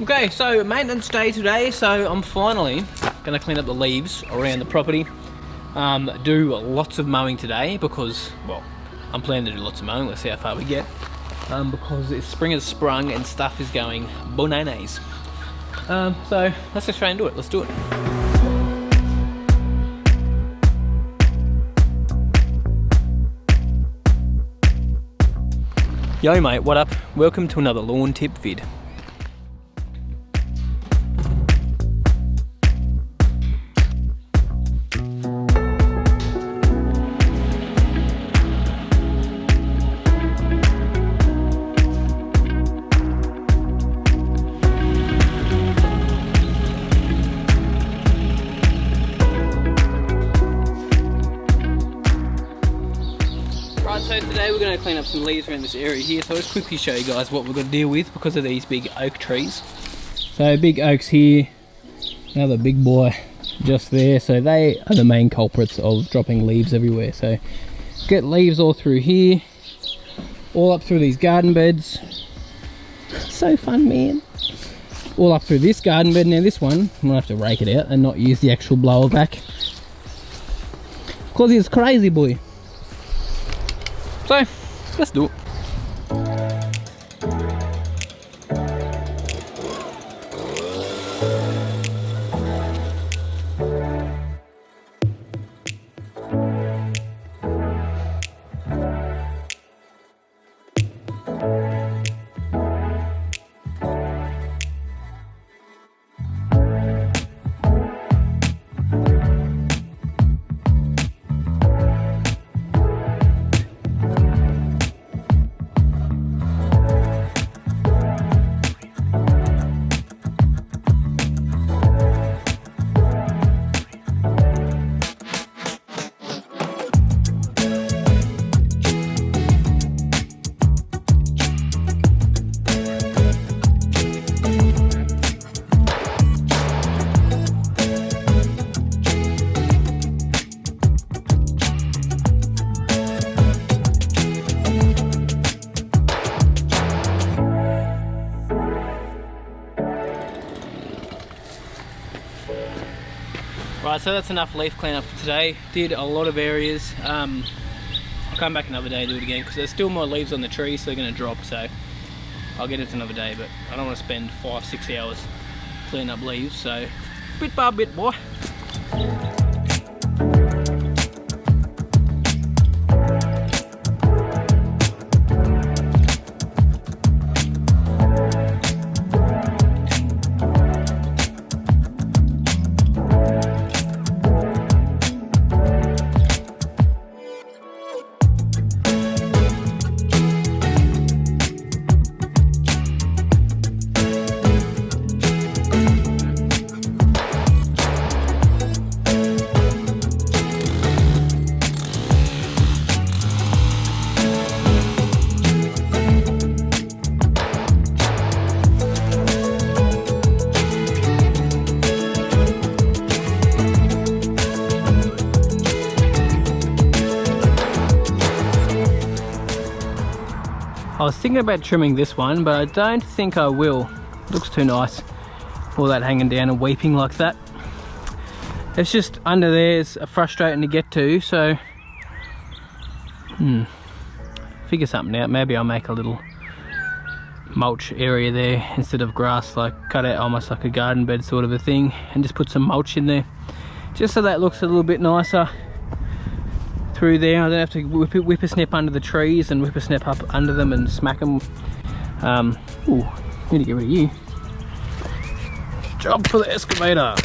Okay, so maintenance day today, so I'm finally going to clean up the leaves around the property. Do lots of mowing today because, well, I'm planning to do lots of mowing. Let's see how far we get. Because it's spring has sprung and stuff is going bananas. So let's just try and do it. Let's do it. Yo mate, what up? Welcome to another lawn tip vid. So today we're going to clean up some leaves around this area here, so I'll just quickly show you guys what we're going to deal with because of these big oak trees. So big oaks here, another big boy just there, so they are the main culprits of dropping leaves everywhere. So get leaves all through here, all up through these garden beds. So fun, man. All up through this garden bed. Now this one, I'm going to have to rake it out and not use the actual blower back because it's crazy, boy. So, let's do it. Right, so that's enough leaf cleanup for today. Did a lot of areas. I'll come back another day and do it again because there's still more leaves on the tree, so they're going to drop. So I'll get it another day, but I don't want to spend 5-6 hours cleaning up leaves. So bit by bit, boy. I was thinking about trimming this one, but I don't think I will. Looks too nice. All that hanging down and weeping like that. It's just under there is frustrating to get to, so figure something out. Maybe I'll make a little mulch area there instead of grass, like cut out almost like a garden bed sort of a thing and just put some mulch in there, just so that looks a little bit nicer through there. I don't have to whippersnap under the trees and whippersnap up under them and smack them. Ooh, need to get rid of you. Job for the excavator.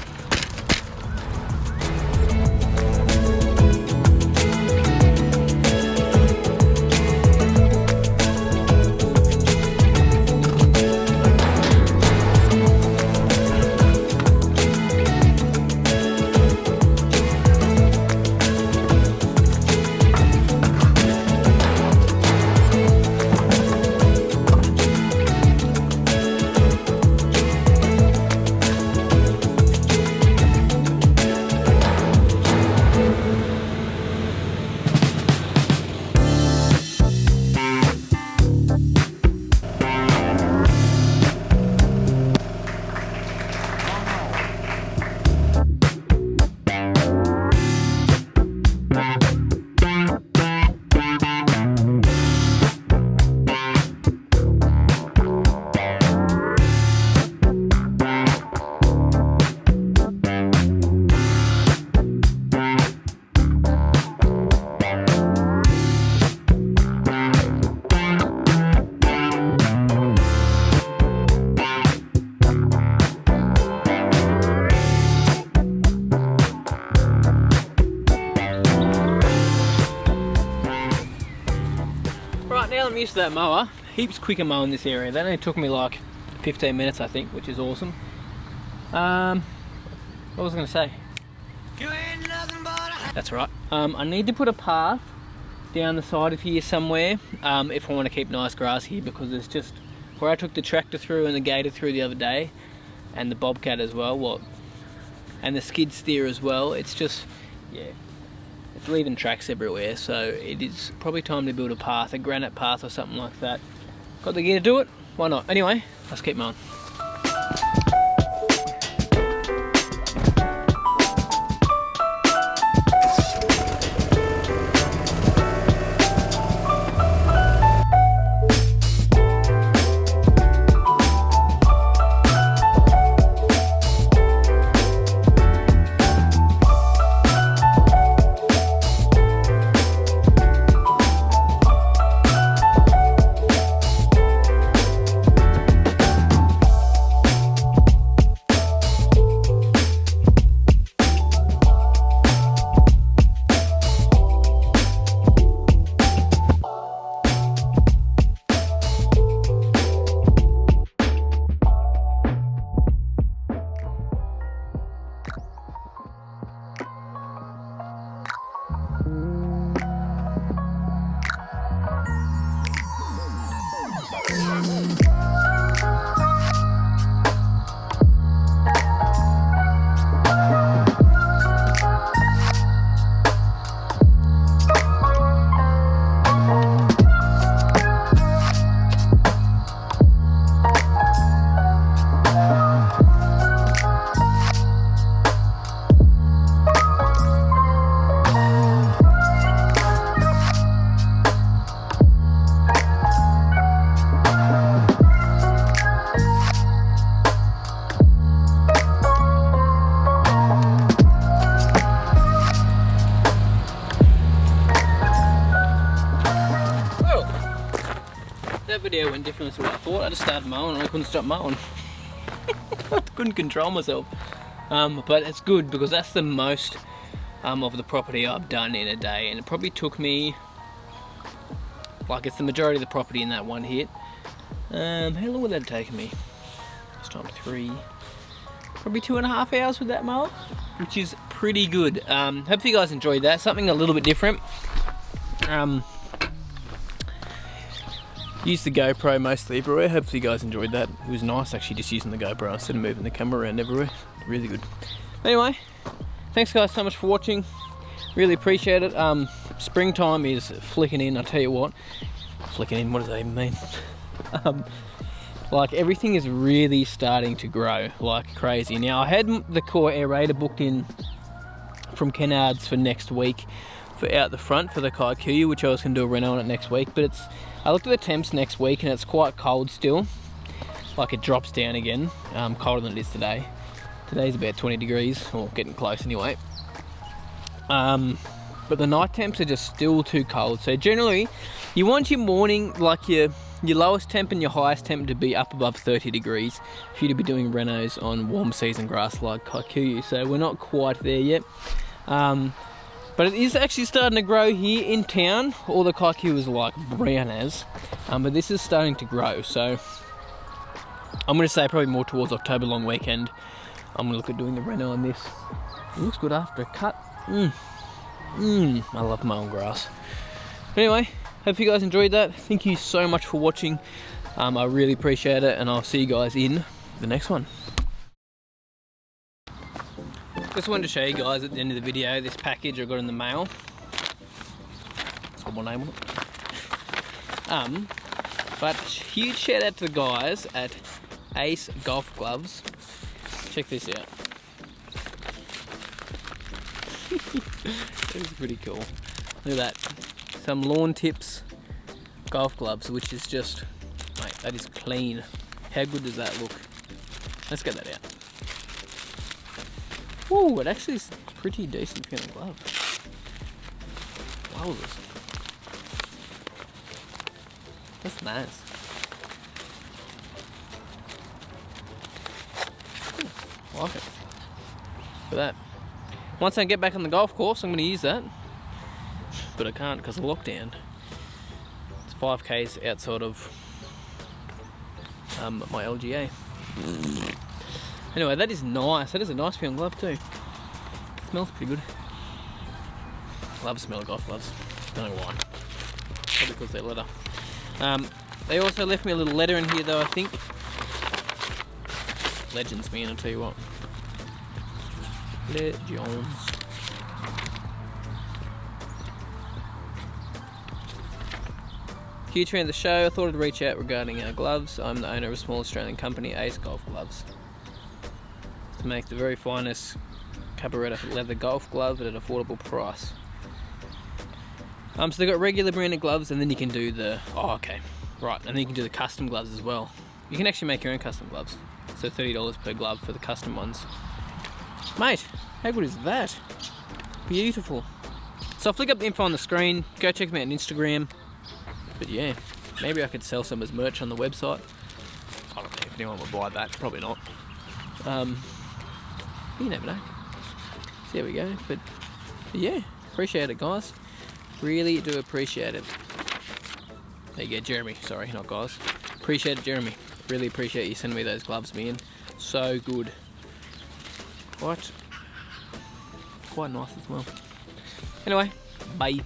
to that mower. Heaps quicker mowing this area. That only took me like 15 minutes, I think, which is awesome. What was I going to say? That's right. I need to put a path down the side of here somewhere if I want to keep nice grass here, because it's just where I took the tractor through and the gator through the other day, and the bobcat as well, and the skid steer as well. It's just, yeah, it's leaving tracks everywhere, so it is probably time to build a path, a granite path or something like that. Got the gear to do it? Why not? Anyway, let's keep mowing. Video went different to what I thought. I just started mowing and I couldn't stop mowing. I couldn't control myself. But it's good because that's the most of the property I've done in a day, and it probably took me, like, it's the majority of the property in that one hit. How long would that have taken me? This time 3, probably 2.5 hours with that mower, which is pretty good. Hope you guys enjoyed that. Something a little bit different. Used the GoPro mostly everywhere. Hopefully you guys enjoyed that. It was nice actually just using the GoPro instead of moving the camera around everywhere. Really good. Anyway, thanks guys so much for watching. Really appreciate it. Springtime is flicking in, I'll tell you what. Flicking in, what does that even mean? Like, everything is really starting to grow like crazy. Now, I had the core aerator booked in from Kennards for next week for out the front for the Kikuyu, which I was going to do a reno on it next week, but I looked at the temps next week and it's quite cold still. Like, it drops down again, colder than it is today. Today's about 20 degrees, or getting close anyway. But the night temps are just still too cold. So generally, you want your morning, like your lowest temp and your highest temp to be up above 30 degrees for you to be doing renos on warm season grass like Kikuyu. So we're not quite there yet. But it is actually starting to grow here in town. All the Kikuyu is like brown as, but this is starting to grow. So I'm going to say probably more towards October long weekend. I'm going to look at doing the reno on this. It looks good after a cut. I love mowing grass. But anyway, hope you guys enjoyed that. Thank you so much for watching. I really appreciate it, and I'll see you guys in the next one. Just wanted to show you guys at the end of the video this package I got in the mail. It's got my name on it. But huge shout out to the guys at Ace Golf Gloves. Check this out. It is pretty cool. Look at that. Some lawn tips golf gloves, which is just, mate, that is clean. How good does that look? Let's get that out. Ooh, it actually is a pretty decent feeling glove. Wowzers. That's nice. I like it. For that. Once I get back on the golf course, I'm going to use that. But I can't because of lockdown. It's 5Ks outside of my LGA. Anyway, that is nice. That is a nice feeling glove too. Smells pretty good. Love the smell of golf gloves. Don't know why. Probably because they're leather. They also left me a little letter in here though, I think. Legends, man, I'll tell you what. Legends. Huge fan of the show. I thought I'd reach out regarding our gloves. I'm the owner of a small Australian company, Ace Golf Gloves, to make the very finest carburettor leather golf glove at an affordable price. So they've got regular branded gloves, and then you can do the, and then you can do the custom gloves as well. You can actually make your own custom gloves. So $30 per glove for the custom ones. Mate, how good is that? Beautiful. So I'll flick up the info on the screen. Go check them out on Instagram. But yeah, maybe I could sell some as merch on the website. I don't know if anyone would buy that. Probably not. You never know. So there we go. But yeah, appreciate it, guys. Really do appreciate it. There you go, Jeremy. Sorry, not guys. Appreciate it, Jeremy. Really appreciate you sending me those gloves, man. So good. Quite nice as well. Anyway, bye.